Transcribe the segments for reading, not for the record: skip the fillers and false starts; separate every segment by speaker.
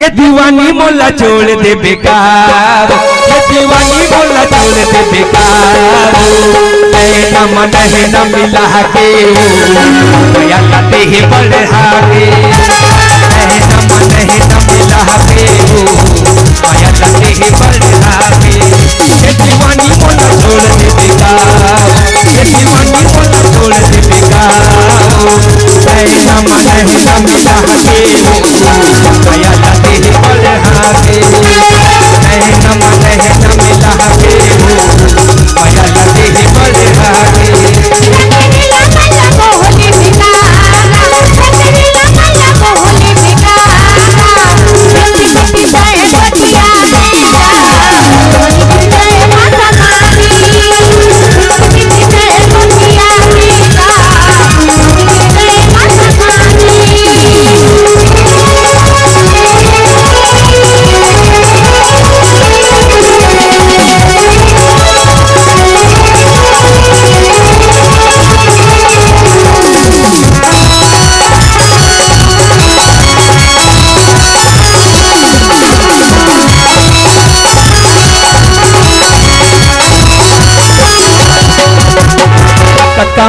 Speaker 1: ये दीवानी मोला छोड़ दे बेकार, ये दीवानी मोला छोड़ दे बेकार। न मन है न मिला के गया लाते ही बढ़ा के, न मन है न मिला के गया लाते ही बढ़ा के। ये दीवानी मोला छोड़ दे बेकार, ये दीवानी मोला छोड़ दे बेकार। न मन है न मिला के गया लाते ही बढ़ा के, न मन है न मिला के गया लाते ही बढ़ा के।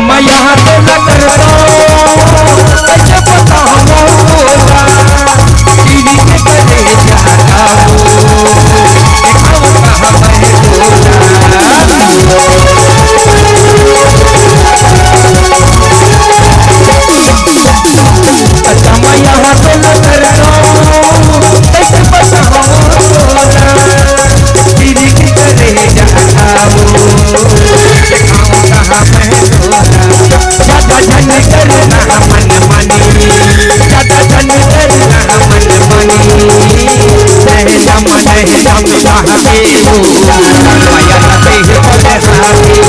Speaker 1: मैं यहाँ तो न करता कैसे पता होगा दीदी के गले जाता हो कहाँ मैं अच्छा मैं यहाँ तो न करता कैसे पता होगा दीदी के गले जाता हो कहाँ मैं ज्यादा धन करना मन मानी, ज्यादा धन करना मन मानी। सहना मन है हम कहाँ के हो माया लगे बढ़ा के,